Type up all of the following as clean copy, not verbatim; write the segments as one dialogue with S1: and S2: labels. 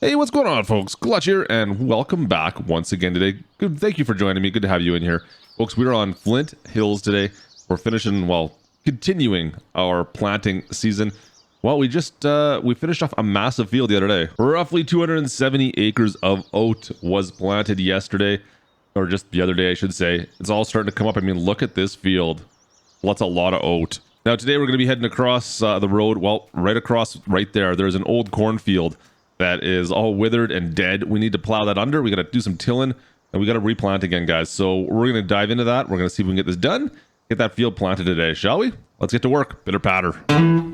S1: Hey, what's going on, folks? Klutch here, and welcome back once again today. Good, thank you for joining me. Good to have you in here. Folks, we're on Flint Hills today. We're finishing, well, continuing our planting season. Well, we finished off a massive field the other day. Roughly 270 acres of oat was planted yesterday, or just the other day, I should say. It's all starting to come up. I mean, look at this field. Well, that's a lot of oat. Now, today we're going to be heading across the road. Well, right across, right there, there's an old cornfield that is all withered and dead. We need to plow that under. We got to do some tilling, and we got to replant again, guys. So we're going to dive into that. We're going to see if we can get this done, get that field planted today, shall we? Let's get to work. Bitter patter. Got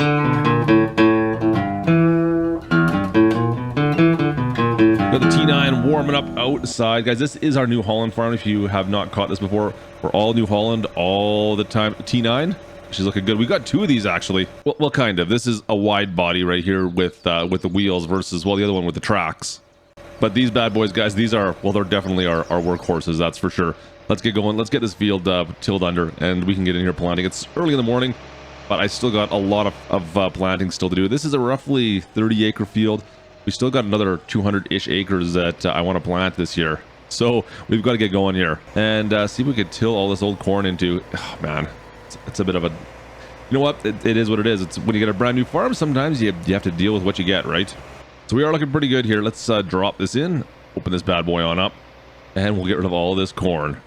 S1: the T9 warming up outside, guys. This is our New Holland farm. If you have not caught this before, we're all New Holland all the time. T9. She's looking good. We got two of these actually. Well, kind of. This is a wide body right here with the wheels versus, well, the other one with the tracks. But these bad boys, guys, these are, well, they're definitely our workhorses, that's for sure. Let's get going. Let's get this field tilled under, and we can get in here planting. It's early in the morning, but I still got a lot of planting still to do. This is a roughly 30-acre field. We still got another 200-ish acres that I want to plant this year. So we've got to get going here and see if we could till all this old corn into. Oh, man. It's a bit of a, you know what, it is what it is. It's when you get a brand new farm, sometimes you have to deal with what you get, right? So we are looking pretty good here. Let's drop this in, open this bad boy on up, and we'll get rid of all this corn.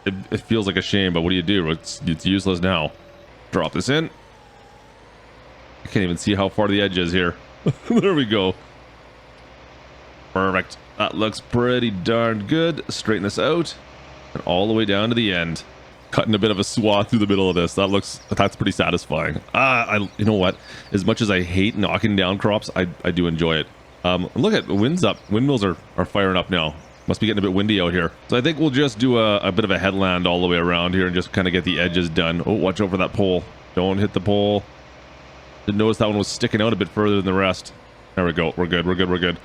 S1: It feels like a shame, but what do you do? It's useless now. Drop this in. I can't even see how far the edge is here. There we go. Perfect. That looks pretty darn good. Straighten this out and all the way down to the end. Cutting a bit of a swath through the middle of this. That's pretty satisfying. You know what? As much as I hate knocking down crops, I do enjoy it. Look at the wind's up. Windmills are firing up now. Must be getting a bit windy out here. So I think we'll just do a bit of a headland all the way around here and just kind of get the edges done. Oh, watch out for that pole. Don't hit the pole. Didn't notice that one was sticking out a bit further than the rest. There we go. We're good. We're good. We're good.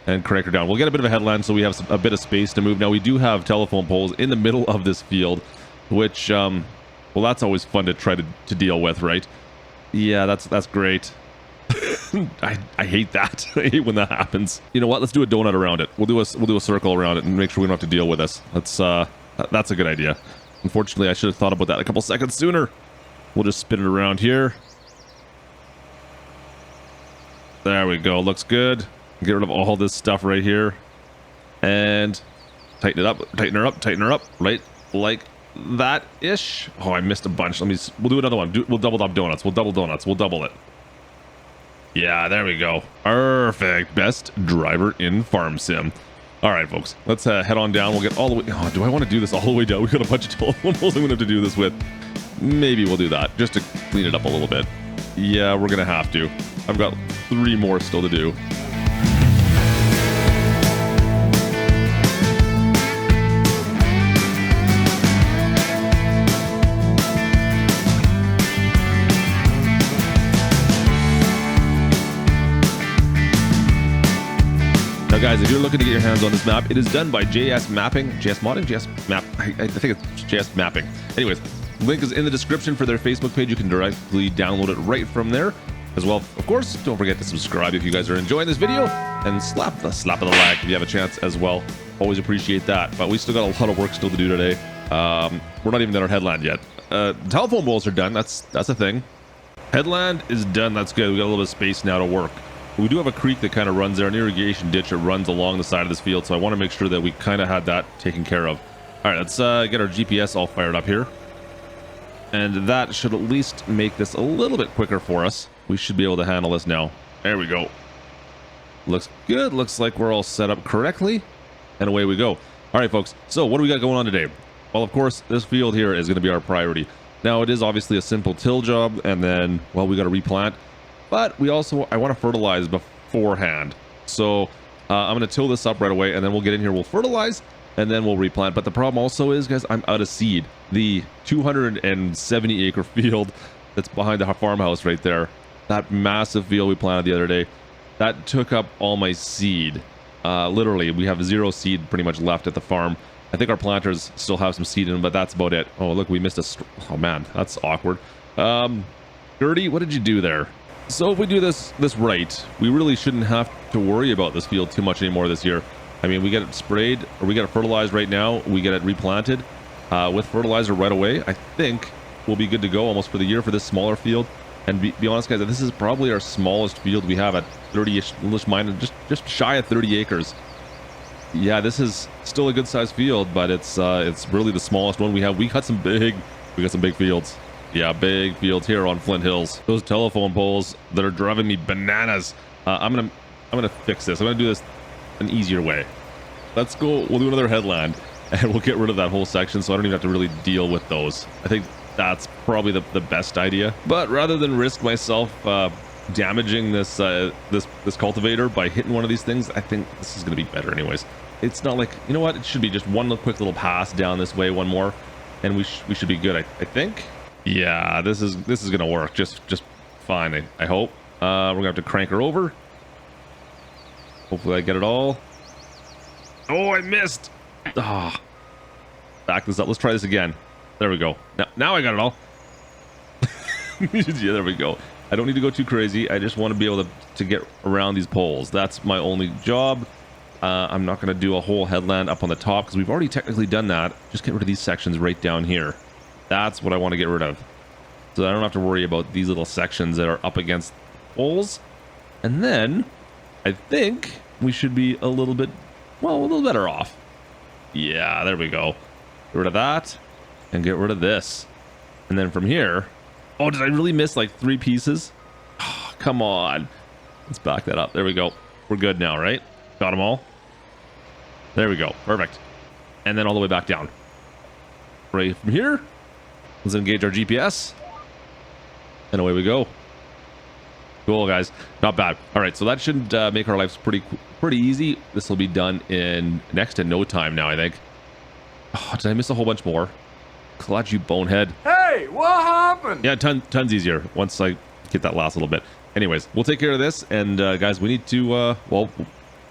S1: And crank her down. We'll get a bit of a headland so we have a bit of space to move. Now we do have telephone poles in the middle of this field, which well, that's always fun to try to deal with, right? Yeah, that's great. I hate that. I hate when that happens. You know what, let's do a donut around it. We'll do a circle around it and make sure we don't have to deal with this. That's a good idea. Unfortunately, I should have thought about that a couple seconds sooner. We'll just spin it around here. There we go. Looks good. Get rid of all this stuff right here and tighten it up, tighten her up, right like that ish. Oh, I missed a bunch. We'll do another one. We'll double up donuts. We'll double it. Yeah, there we go. Perfect. Best driver in farm sim. All right, folks, let's head on down. We'll get all the way. Oh, do I want to do this all the way down? We got a bunch of telephone poles I'm gonna have to do this with. Maybe we'll do that just to clean it up a little bit. Yeah, we're gonna have to. I've got 3 more still to do. Now, guys, if you're looking to get your hands on this map, it is done by JS Mapping. JS Modding? JS Map. I think it's JS Mapping. Anyways, link is in the description for their Facebook page. You can directly download it right from there. As well, of course, don't forget to subscribe if you guys are enjoying this video. And slap of the like if you have a chance as well. Always appreciate that. But we still got a lot of work still to do today. We're not even done our headland yet. Telephone poles are done. That's a thing. Headland is done. That's good. We got a little bit of space now to work. We do have a creek that kind of runs there, an irrigation ditch that runs along the side of this field, so I want to make sure that we kind of had that taken care of. All right, let's get our GPS all fired up here. And that should at least make this a little bit quicker for us. We should be able to handle this now. There we go. Looks good. Looks like we're all set up correctly. And away we go. All right, folks. So what do we got going on today? Well, of course, this field here is going to be our priority. Now, it is obviously a simple till job, and then, well, we got to replant. But I want to fertilize beforehand. So I'm going to till this up right away, and then we'll get in here, we'll fertilize, and then we'll replant. But the problem also is, guys, I'm out of seed. The 270-acre field that's behind the farmhouse right there, that massive field we planted the other day, that took up all my seed. Literally, we have 0 seed pretty much left at the farm. I think our planters still have some seed in them, but that's about it. Oh, look, we missed oh, man, that's awkward. Gertie, what did you do there? So if we do this right, we really shouldn't have to worry about this field too much anymore this year. I mean, we get it sprayed, or we get it fertilized right now. We get it replanted with fertilizer right away. I think we'll be good to go almost for the year for this smaller field. And be honest, guys, this is probably our smallest field we have at 30-ish, just shy of 30 acres. Yeah, this is still a good sized field, but it's really the smallest one we have. We got some big fields. Yeah, big fields here on Flint Hills. Those telephone poles that are driving me bananas. I'm gonna fix this. I'm gonna do this an easier way. Let's go. We'll do another headland, and we'll get rid of that whole section, so I don't even have to really deal with those. I think that's probably the best idea. But rather than risk myself damaging this cultivator by hitting one of these things, I think this is gonna be better anyways. It's not like, you know what? It should be just one quick little pass down this way, one more, and we should be good. I think. Yeah, this is gonna work just fine. I hope. We're gonna have to crank her over. Hopefully I get it all. Oh, I missed. Ah, back this up. Let's try this again. There we go. Now I got it all. Yeah, there we go. I don't need to go too crazy. I just want to be able to get around these poles. That's my only job. I'm not going to do a whole headland up on the top because we've already technically done that. Just get rid of these sections right down here. That's what I want to get rid of. So I don't have to worry about these little sections that are up against poles. And then I think we should be a little better off. Yeah, there we go. Get rid of that and get rid of this. And then from here, oh, did I really miss like 3 pieces? Oh, come on. Let's back that up. There we go. We're good now, right? Got them all. There we go. Perfect. And then all the way back down. Right from here. Let's engage our GPS. And away we go. Cool, guys. Not bad. All right, so that should make our lives pretty easy. This will be done in next to no time now, I think. Oh, did I miss a whole bunch more? Klutch, you bonehead.
S2: Hey, what happened?
S1: Yeah, tons easier once I get that last little bit. Anyways, we'll take care of this. And guys, we need to,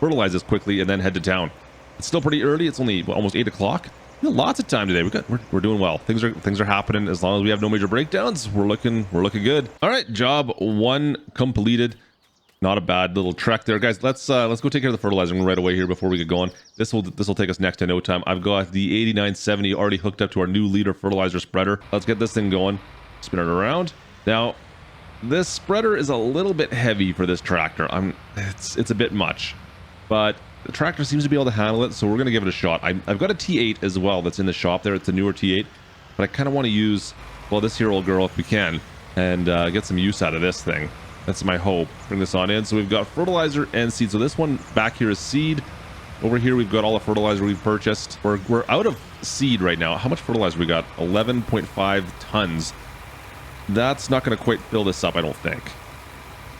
S1: fertilize this quickly and then head to town. It's still pretty early. It's only almost 8 o'clock. Lots of time today. We're doing well. Things are happening. As long as we have no major breakdowns, we're looking good. All right, job 1 completed. Not a bad little trek there, guys. Let's go take care of the fertilizing right away here before we get going. This will take us next to no time. I've got the 8970 already hooked up to our new liter fertilizer spreader. Let's get this thing going. Spin it around. Now, this spreader is a little bit heavy for this tractor. It's a bit much, but the tractor seems to be able to handle it, so we're going to give it a shot. I've got a T8 as well that's in the shop there. It's a newer T8, but I kind of want to use, well, this here old girl if we can, and get some use out of this thing. That's my hope. Bring this on in. So we've got fertilizer and seed. So this one back here is seed. Over here we've got all the fertilizer we've purchased. We're out of seed right now. How much fertilizer we got? 11.5 tons. That's not going to quite fill this up, I don't think.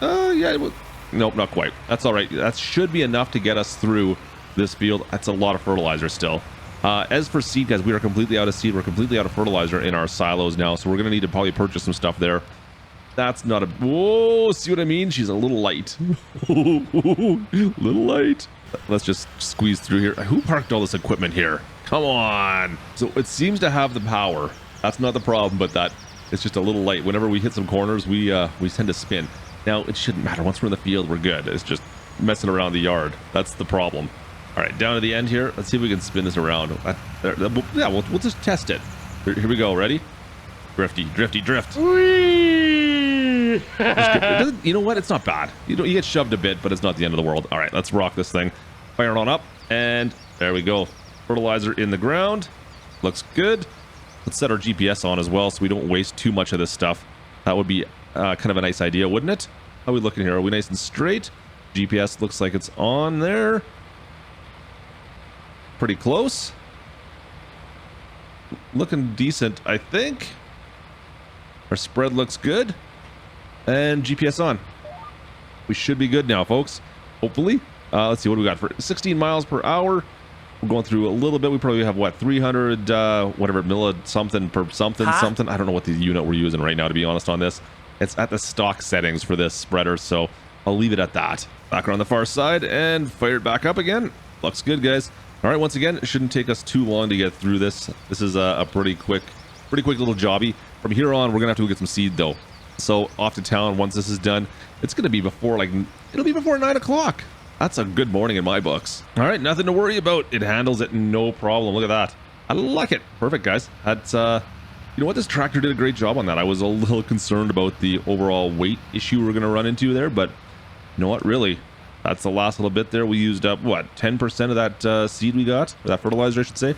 S1: Yeah, nope, not quite. That's all right. That should be enough to get us through this field. That's a lot of fertilizer still. As for seed, guys, we are completely out of seed. We're completely out of fertilizer in our silos now, so we're going to need to probably purchase some stuff there. That's not a... Whoa, see what I mean? She's a little light. Little light. Let's just squeeze through here. Who parked all this equipment here? Come on. So it seems to have the power. That's not the problem, but it's just a little light. Whenever we hit some corners, we tend to spin. Now, it shouldn't matter. Once we're in the field, we're good. It's just messing around the yard. That's the problem. All right, down to the end here. Let's see if we can spin this around. Yeah, we'll just test it. Here we go. Ready? Drifty, drifty, drift. You know what? It's not bad. You get shoved a bit, but it's not the end of the world. All right, let's rock this thing. Fire it on up, and there we go. Fertilizer in the ground. Looks good. Let's set our GPS on as well so we don't waste too much of this stuff. That would be kind of a nice idea, wouldn't it? How are we looking here? Are we nice and straight? GPS looks like it's on there. Pretty close. Looking decent, I think. Our spread looks good. And GPS on. We should be good now, folks. Hopefully. Let's see what we got for 16 miles per hour. We're going through a little bit. We probably have what, 300 whatever milli something per something. I don't know what the unit we're using right now, to be honest, on this. It's at the stock settings for this spreader, so I'll leave it at that. Back around the far side and fire it back up again. Looks good, guys. All right, once again, it shouldn't take us too long to get through this. This is a pretty quick little jobby. From here on, we're gonna have to go get some seed though. So off to town once this is done. It's going to be before it'll be before 9 o'clock. That's a good morning in my books. All right, nothing to worry about. It handles it no problem. Look at that. I like it. Perfect, guys. That's you know what, this tractor did a great job on that. I was a little concerned about the overall weight issue we're going to run into there, but you know what, really, that's the last little bit there. We used up what, 10% of that seed we got, or that fertilizer I should say.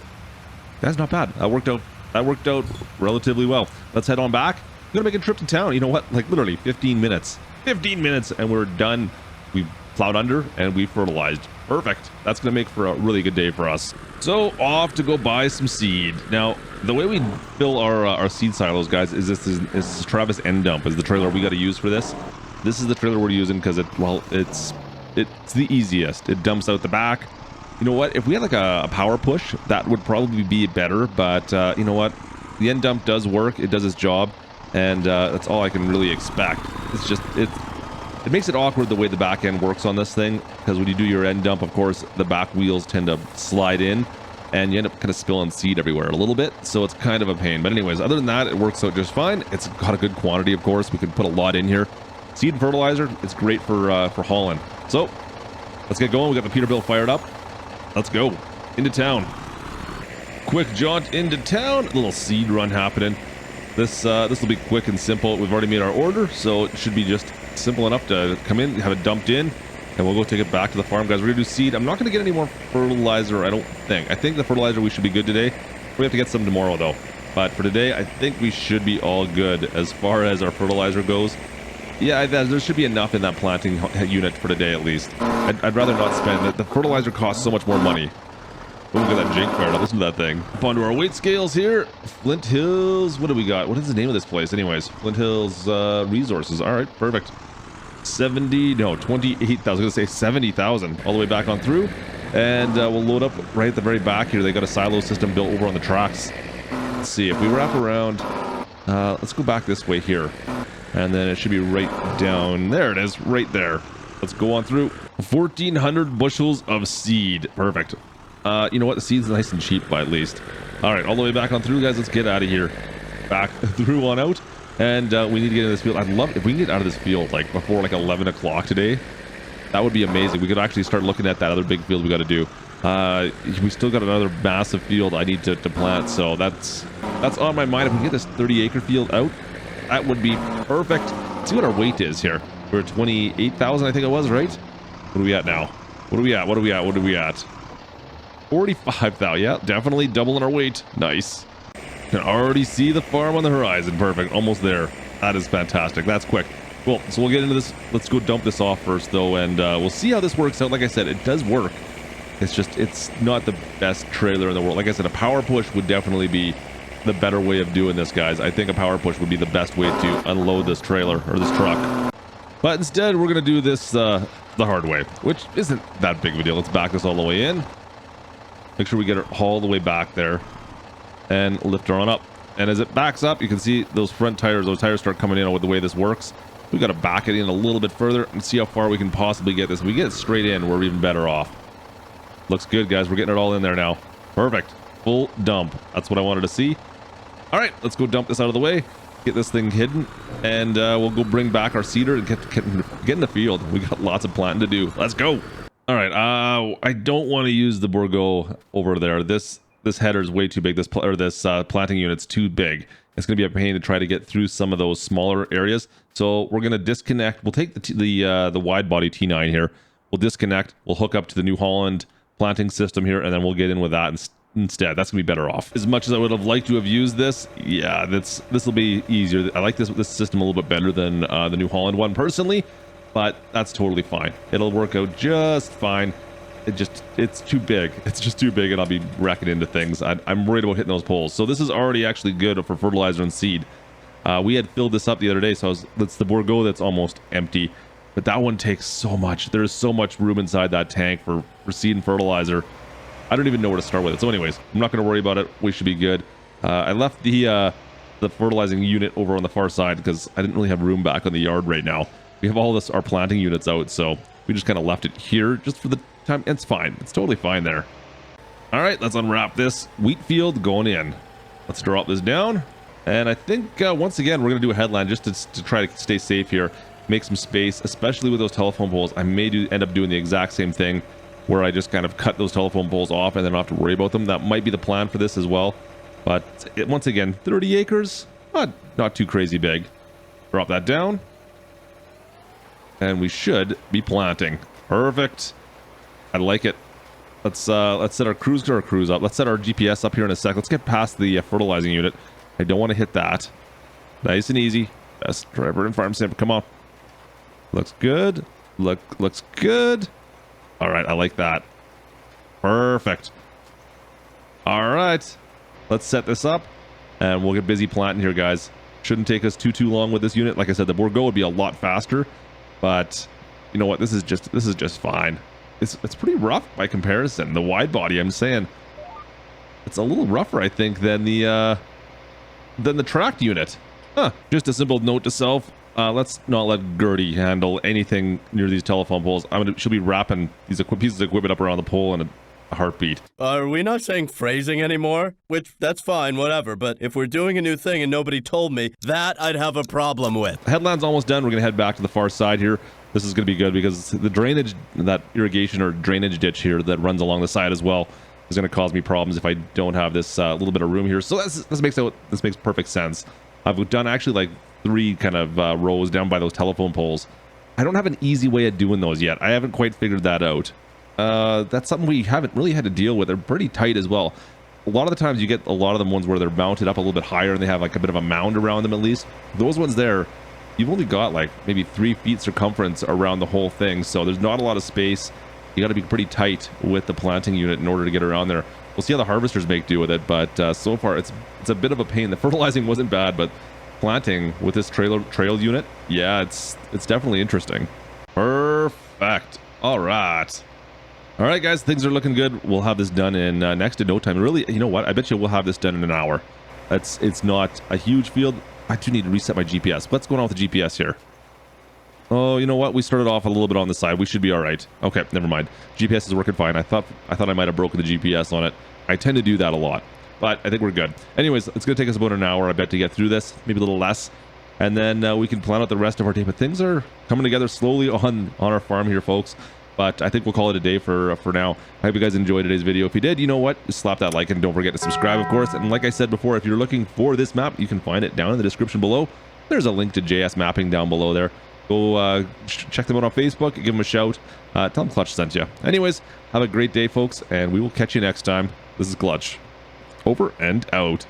S1: That's not bad. That worked out relatively well. Let's head on back. I'm gonna make a trip to town. You know what, like literally 15 minutes and we're done. We plowed under and we fertilized. Perfect. That's gonna make for a really good day for us. So off to go buy some seed. Now the way we fill our seed silos, guys, is this Travis end dump is the trailer we got to use for this. This is the trailer we're using because it's the easiest. It dumps out the back. You know what, if we had like a power push, that would probably be better, but you know what, the end dump does work. It does its job, and that's all I can really expect. It's just it makes it awkward the way the back end works on this thing, because when you do your end dump, of course, the back wheels tend to slide in and you end up kind of spilling seed everywhere a little bit, so it's kind of a pain. But anyways, other than that, it works out just fine. It's got a good quantity, of course. We can put a lot in here. Seed and fertilizer, it's great for hauling. So let's get going. We got the Peterbilt fired up. Let's go into town. Quick jaunt into town. A little seed run happening. This will be quick and simple. We've already made our order, so it should be just simple enough to come in, have it dumped in, and we'll go take it back to the farm, guys. We're gonna do seed. I'm not gonna get any more fertilizer, I don't think. I think the fertilizer we should be good today. We have to get some tomorrow though. But for today, I think we should be all good as far as our fertilizer goes. Yeah, there should be enough in that planting unit for today at least. I'd rather not spend it. The fertilizer costs so much more money. Oh, look at that jink fired up. Listen to that thing. Up onto our weight scales here. Flint Hills. What do we got? What is the name of this place anyways? Flint Hills Resources. All right, perfect. 28,000. I was going to say 70,000. All the way back on through. And we'll load up right at the very back here. They got a silo system built over on the tracks. Let's see. If we wrap around... let's go back this way here. And then it should be right down. There it is. Right there. Let's go on through. 1,400 bushels of seed. Perfect. You know what? The seed's nice and cheap by at least. All right, all the way back on through, guys. Let's get out of here. Back through on out. And we need to get into this field. I'd love if we can get out of this field like before like 11 o'clock today. That would be amazing. We could actually start looking at that other big field we got to do. We still got another massive field I need to plant. So that's on my mind. If we can get this 30-acre field out, that would be perfect. Let's see what our weight is here. We're at 28,000, I think it was, right? What are we at now? What are we at? 45,000. Yeah, definitely doubling our weight. Nice. Can already see the farm on the horizon. Perfect. Almost there. That is fantastic. That's quick. Cool. So we'll get into this. Let's go dump this off first, though, and we'll see how this works out. Like I said, it does work. It's not the best trailer in the world. Like I said, a power push would definitely be the better way of doing this, guys. I think a power push would be the best way to unload this trailer or this truck. But instead, we're going to do this the hard way, which isn't that big of a deal. Let's back this all the way in. Make sure we get it all the way back there and lift her on up. And as it backs up, you can see those front tires, those tires start coming in with the way this works. We got to back it in a little bit further and see how far we can possibly get this. If we get it straight in, we're even better off. Looks good, guys. We're getting it all in there now. Perfect. Full dump. That's what I wanted to see. All right, let's go dump this out of the way, get this thing hidden, and we'll go bring back our seeder and get in the field. We got lots of planting to do. Let's go. All right, I don't want to use the Bourgeot over there. This header is way too big. This planting unit's too big. It's going to be a pain to try to get through some of those smaller areas. So we're going to disconnect. We'll take the wide body T9 here. We'll disconnect. We'll hook up to the New Holland planting system here, and then we'll get in with that instead. That's gonna be better off. As much as I would have liked to have used this, yeah, this will be easier. I like this system a little bit better than the New Holland one personally, but that's totally fine. It'll work out just fine. It's too big. It's just too big, and I'll be wrecking into things. I'm worried about hitting those poles. So this is already actually good for fertilizer and seed. We had filled this up the other day, so that's the Bourgeot that's almost empty. But that one takes so much. There's so much room inside that tank for seed and fertilizer. I don't even know where to start with it. So anyways, I'm not going to worry about it. We should be good. I left the fertilizing unit over on the far side because I didn't really have room back on the yard right now. We have all our planting units out, so we just kind of left it here just for the time. It's fine. It's totally fine there. All right, let's unwrap this wheat field going in. Let's drop this down. And I think once again, we're going to do a headland just to try to stay safe here. Make some space, especially with those telephone poles. I may end up doing the exact same thing where I just kind of cut those telephone poles off and then I don't have to worry about them. That might be the plan for this as well. But once again, 30 acres, not too crazy big. Drop that down. And we should be planting. Perfect. I like it. Let's set our cruise up. Let's set our GPS up here in a sec. Let's get past the fertilizing unit. I don't want to hit that. Nice and easy. Best driver in farm sim. Come on. Looks good. Looks good. All right, I like that. Perfect. All right. Let's set this up and we'll get busy planting here, guys. Shouldn't take us too long with this unit. Like I said, the Bourgo would be a lot faster, but you know what? This is just fine. It's pretty rough by comparison. The wide body, I'm saying, it's a little rougher, I think, than the tracked unit. Just a simple note to self. Let's not let Gertie handle anything near these telephone poles. She'll be wrapping these pieces of equipment up around the pole in a heartbeat.
S3: Are we not saying phrasing anymore? Which, that's fine, whatever. But if we're doing a new thing and nobody told me, that I'd have a problem with.
S1: Headland's almost done. We're going to head back to the far side here. This is going to be good because the drainage, that irrigation or drainage ditch here that runs along the side as well, is going to cause me problems if I don't have this little bit of room here. So this makes perfect sense. I've done actually like 3 kind of rows down by those telephone poles. I don't have an easy way of doing those yet. I haven't quite figured that out. That's something we haven't really had to deal with. They're pretty tight as well. A lot of the times you get a lot of them ones where they're mounted up a little bit higher and they have like a bit of a mound around them at least. Those ones there, you've only got like maybe 3 feet circumference around the whole thing. So there's not a lot of space. You got to be pretty tight with the planting unit in order to get around there. We'll see how the harvesters make do with it, but so far it's a bit of a pain. The fertilizing wasn't bad, but planting with this trail unit, yeah, it's definitely interesting. Perfect. All right, guys, things are looking good. We'll have this done in next to no time. Really, you know what? I bet you we'll have this done in an hour. It's not a huge field. I do need to reset my GPS. What's going on with the GPS here? Oh, you know what? We started off a little bit on the side. We should be all right. Okay, never mind. GPS is working fine. I thought I might have broken the GPS on it. I tend to do that a lot, but I think we're good. Anyways, it's going to take us about an hour, I bet, to get through this, maybe a little less, and then we can plan out the rest of our day. But things are coming together slowly on our farm here, folks. But I think we'll call it a day for now. I hope you guys enjoyed today's video. If you did, you know what? Just slap that like and don't forget to subscribe, of course. And like I said before, if you're looking for this map, you can find it down in the description below. There's a link to JS Mapping down below there. Go check them out on Facebook. Give them a shout. Tell them Klutch sent you. Anyways, have a great day, folks, and we will catch you next time. This is Klutch. Over and out.